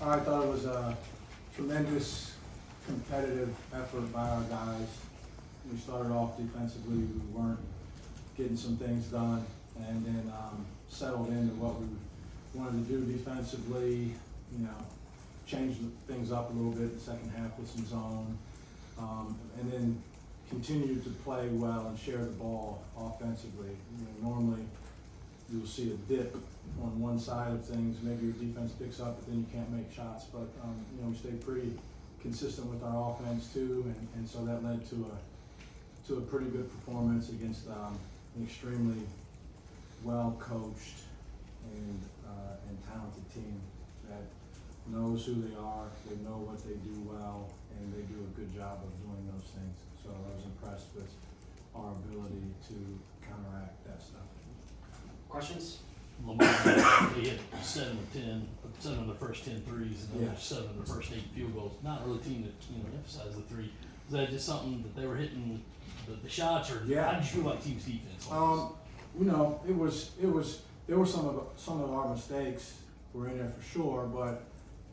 I thought it was a tremendous competitive effort by our guys. We started off defensively, we weren't getting some things done, and then settled into what we wanted to do defensively, changed things up a little bit in the second half with some zone, and then continued to play well and share the ball offensively. Normally you'll see a dip on one side of things, maybe your defense picks up, but then you can't make shots. But we stayed pretty consistent with our offense too, and so that led to a pretty good performance against an extremely well coached and talented team that knows who they are, they know what they do well, and they do a good job of doing those things. So I was impressed with our ability to counteract that stuff. Questions? Lamont, he hit 7 of the first 10 threes, and then Yeah. 7 of the first 8 field goals. Not really a team that emphasized the three. Is that just something that they were hitting the shots, or Yeah. how did you feel about team's defense? There were some of our mistakes were in there for sure, but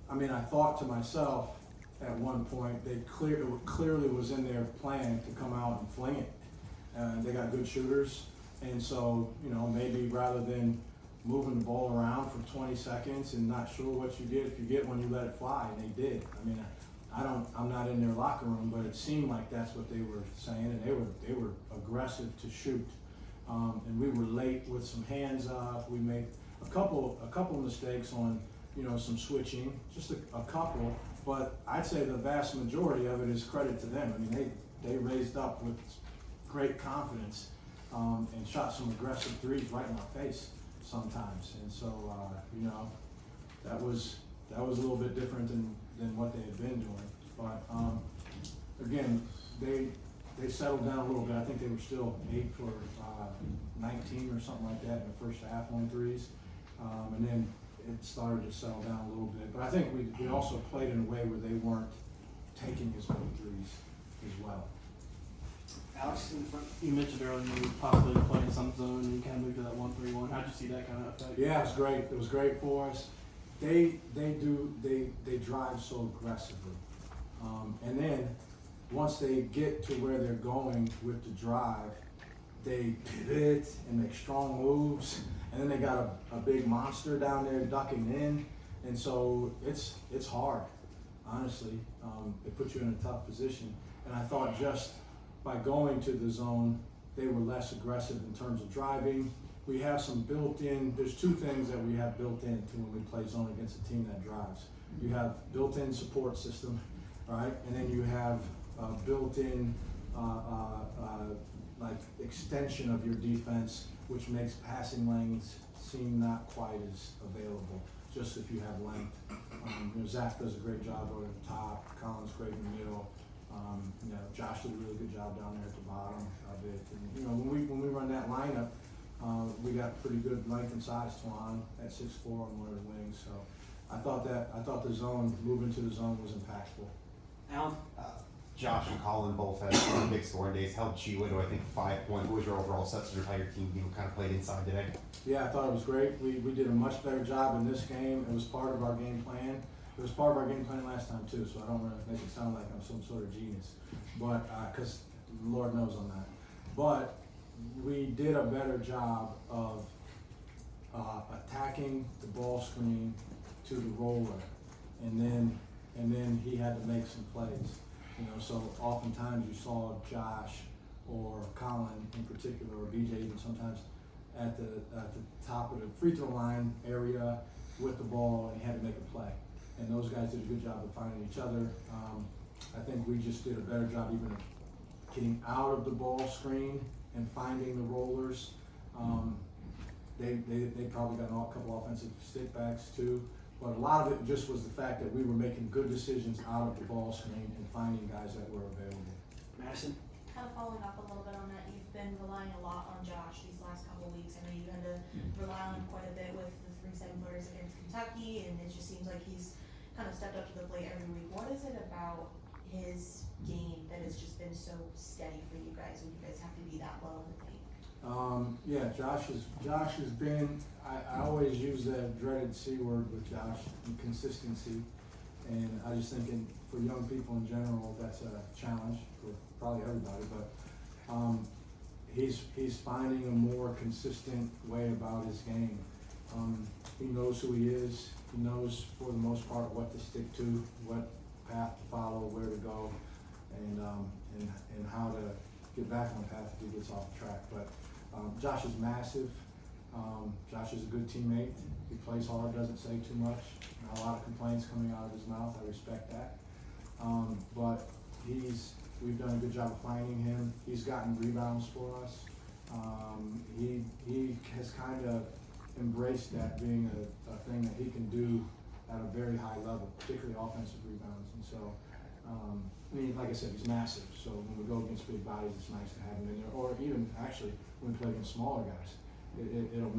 I thought to myself at one point it clearly was in their plan to come out and fling it. They got good shooters, and so maybe rather than moving the ball around for 20 seconds and not sure what you get, if you get one, you let it fly, and they did. I'm not in their locker room, but it seemed like that's what they were saying, and they were aggressive to shoot. And we were late with some hands up. We made a couple mistakes on some switching, just a couple, but I'd say the vast majority of it is credit to them. They raised up with great confidence and shot some aggressive threes right in our face sometimes, and so that was a little bit different than what they had been doing. But again, they settled down a little bit. I think they were still 8 for 19 or something like that in the first half on threes, and then it started to settle down a little bit. But I think we also played in a way where they weren't taking as many threes as well. Alex, in the front. You mentioned earlier you were possibly playing some zone and you kind of moved to that 1-3-1. How'd you see that kind of effect? Yeah, it was great. It was great for us. They drive so aggressively, and then once they get to where they're going with the drive, they pivot and make strong moves, and then they got a big monster down there ducking in, and so it's hard, honestly. It puts you in a tough position, and I thought just by going to the zone, they were less aggressive in terms of driving. We have some built-in, there's two things that we have built in to when we play zone against a team that drives. You have built-in support system, right? And then you have a built-in like extension of your defense, which makes passing lanes seem not quite as available, just if you have length. Zach does a great job over the top, Colin's great in the middle. Josh did a really good job down there at the bottom of it. And, when we run that lineup, we got pretty good length and size. Tuan at 6'4" on one of the wings. So I thought the zone, moving to the zone was impactful. Alan? Josh and Colin both had big scoring days, held Chiwa to I think 5 points. What was your overall assessment of how your team kind of played inside today? Yeah, I thought it was great. We did a much better job in this game. It was part of our game plan. It was part of our game plan last time too, so I don't want to make it sound like I'm some sort of genius, but because Lord knows I'm not. But we did a better job of attacking the ball screen to the roller, and then he had to make some plays. So oftentimes you saw Josh or Colin in particular, or BJ even sometimes at the top of the free throw line area with the ball, and he had to make a play. And those guys did a good job of finding each other. I think we just did a better job even of getting out of the ball screen and finding the rollers. They probably got a couple offensive stickbacks too, but a lot of it just was the fact that we were making good decisions out of the ball screen and finding guys that were available. Madison? Kind of following up a little bit on that, you've been relying a lot on Josh these last couple of weeks. I know you had to rely on him quite a bit with the 3-7 players against Kentucky, and it just seems like he's kind of stepped up to the plate every week. What is it about his game that has just been so steady for you guys when you guys have to be that low in the paint? Yeah, Josh has been, I always use that dreaded C word with Josh, consistency. And I just think for young people in general, that's a challenge for probably everybody, but, he's finding a more consistent way about his game. He knows who he is. He knows for the most part what to stick to, what path to follow, where to go, and how to get back on the path if he gets off track. But Josh is massive. Josh is a good teammate. He plays hard, doesn't say too much. Not a lot of complaints coming out of his mouth. I respect that. But we've done a good job of finding him. He's gotten rebounds for us. He has kind of embraced that being a thing that he can do at a very high level, particularly offensive rebounds. And so, I mean, like I said, he's massive. So when we go against big bodies, it's nice to have him in there. Or even actually when we play against smaller guys, it'll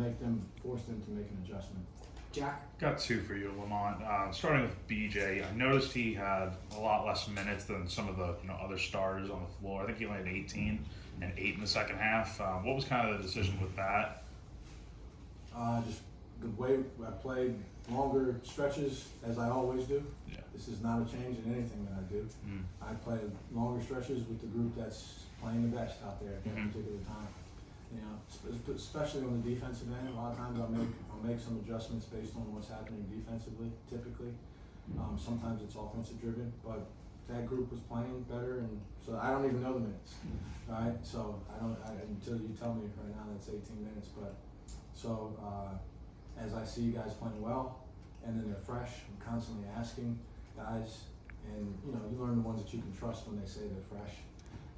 force them to make an adjustment. Jack? Got two for you, Lamont. Starting with BJ, I noticed he had a lot less minutes than some of the other starters on the floor. I think he only had 18 and 8 in the second half. What was kind of the decision with that? Just the way I played longer stretches, as I always do. Yeah. This is not a change in anything that I do. I play longer stretches with the group that's playing the best out there at that particular time. Especially on the defensive end, a lot of times I'll make some adjustments based on what's happening defensively, typically. Sometimes it's offensive driven, but that group was playing better, and so I don't even know the minutes, right? So until you tell me right now that's 18 minutes, but so as I see guys playing well, and then they're fresh, I'm constantly asking guys, and you learn the ones that you can trust when they say they're fresh.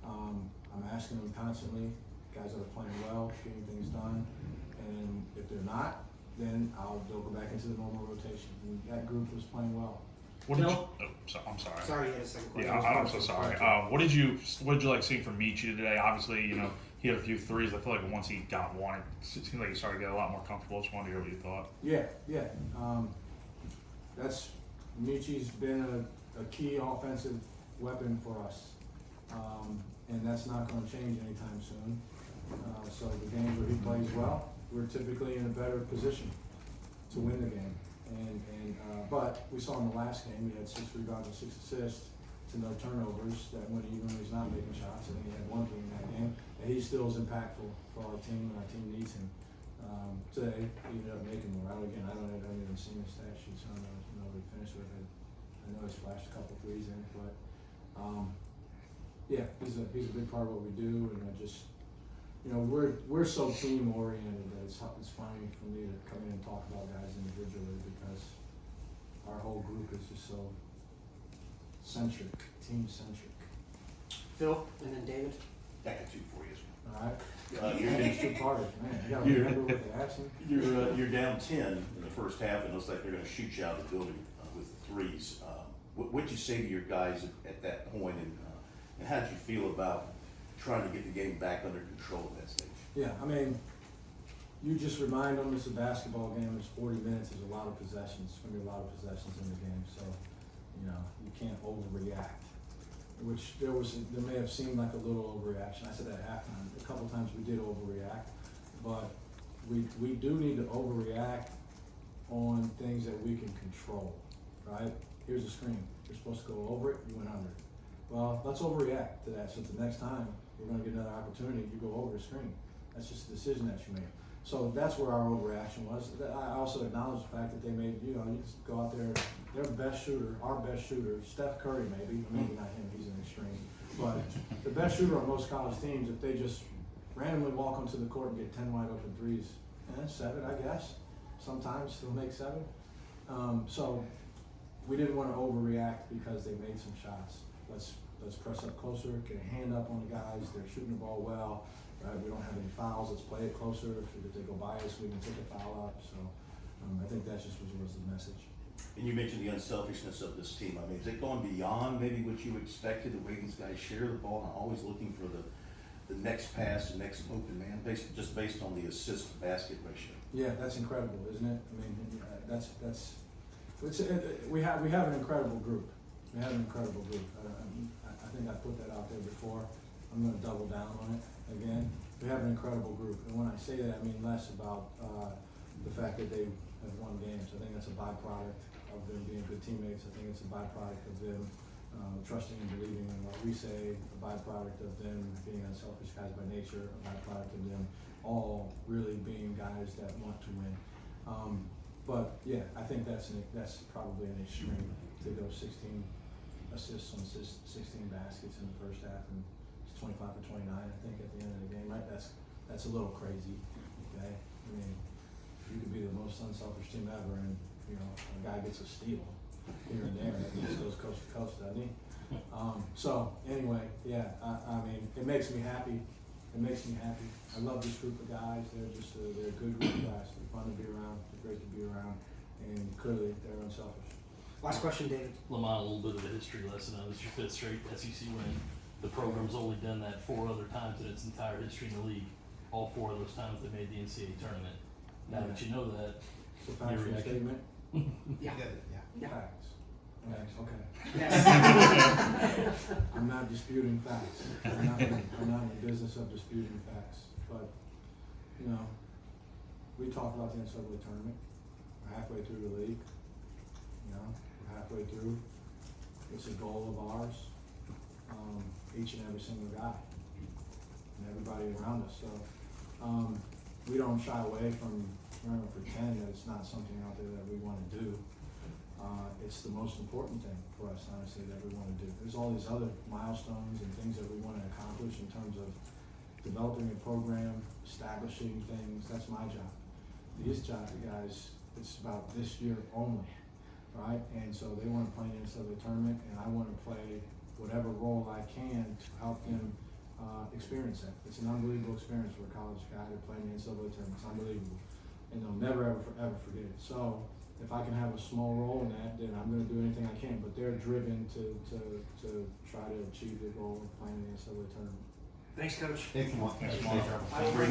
I'm asking them constantly, guys that are playing well, getting things done, and if they're not, then they'll go back into the normal rotation. And that group was playing well. What did you? Oh, I'm sorry. Sorry, you had a second question. Yeah, I'm so sorry. What did you like seeing from Michi today? Obviously, he had a few threes. I feel like once he got one, it seemed like he started to get a lot more comfortable. Just wanted to hear what you thought. Yeah. That's Michi's been a key offensive weapon for us, and that's not going to change anytime soon. So the games where he plays well, we're typically in a better position to win the game. But we saw in the last game, he had 6 rebounds and 6 assists to no turnovers. That went even when he's not making shots. I think he had 1 in that game. And he still is impactful for our team, and our team needs him. Today, he ended up making more. I haven't even seen the stat sheet, so I don't know what he finished with it. I know he splashed a couple threes in, but yeah, he's a big part of what we do, and we're so team oriented that it's funny for me to come in and talk about guys individually because our whole group is just so team centric. Phil, and then David. I got two for you. All right. You're, These two parties, man. You gotta remember what they asked me. you're down 10 in the first half, and it looks like they're going to shoot you out of the building with the threes. What'd you say to your guys at that point, and how did you feel about trying to get the game back under control at that stage? Yeah, I mean, you just remind them it's a basketball game. There's 40 minutes. There's a lot of possessions. There's going to be a lot of possessions in the game, so you can't overreact. Which there may have seemed like a little overreaction. I said that at halftime. A couple times we did overreact, but we do need to overreact on things that we can control, right? Here's a screen. You're supposed to go over it. You went under it. Well, let's overreact to that. So the next time we're going to get another opportunity, you go over the screen. That's just a decision that you made. So that's where our overreaction was. I also acknowledge the fact that they made, you just go out there, their best shooter, our best shooter, Steph Curry maybe not him, he's an extreme, but the best shooter on most college teams, if they just randomly walk onto the court and get 10 wide open threes, 7, I guess. Sometimes he'll make 7. So we didn't want to overreact because they made some shots. Let's press up closer, get a hand up on the guys, they're shooting the ball well. Right, we don't have any fouls. Let's play it closer. If they go by us, we can take a foul up. So I think that just was the message. And you mentioned the unselfishness of this team. I mean, is it going beyond maybe what you expected, the way these guys share the ball and always looking for the next pass, the next open man, just based on the assist to basket ratio? Yeah, that's incredible, isn't it? I mean, we have an incredible group. We have an incredible group. I think I put that out there before. I'm going to double down on it again. We have an incredible group, and when I say that, I mean less about the fact that they have won games. I think that's a byproduct of them being good teammates. I think it's a byproduct of them trusting and believing in what we say, a byproduct of them being unselfish guys by nature, a byproduct of them all really being guys that want to win. But yeah, I think that's probably an extreme to go 16 assists on 16 baskets in the first half and it's 25 for 29. I think at the end of the game, right? That's a little crazy. Okay, I mean, you could be the most unselfish team ever, and you know a guy gets a steal here and there, and he just goes coast to coast, doesn't he? So anyway, yeah, I mean, it makes me happy. It makes me happy. I love this group of guys. They're just they're a good group of guys. They're fun to be around. They're great to be around, and clearly they're unselfish. Last question, David. Lamont, a little bit of a history lesson. This is your fifth straight SEC win. The program's only done that 4 other times in its entire history in the league. All 4 of those times they made the NCAA tournament. Now that you know that, It's a factual reaction? statement. Yeah. Yeah. Facts. Facts. Okay. Yes. I'm not disputing facts. I'm not in the business of disputing facts. But, you know, we talk about the NCAA tournament. We're halfway through the league. You know, we're halfway through. It's a goal of ours. Each and every single guy. And everybody around us. So, we don't shy away from trying to pretend that it's not something out there that we want to do. It's the most important thing for us, honestly, that we want to do. There's all these other milestones and things that we want to accomplish in terms of developing a program, establishing things. That's my job. These guys, it's about this year only, right? And so they want to play in the NCAA tournament, and I want to play whatever role I can to help them experience that. It's an unbelievable experience for a college guy to play in the NCAA tournament. It's unbelievable. And they'll never, ever forget it. So if I can have a small role in that, then I'm going to do anything I can. But they're driven to try to achieve the goal of playing in the NCAA tournament. Thanks, Coach. Thanks, Lamont. Thanks, Thanks, Lamont. Trevor. I don't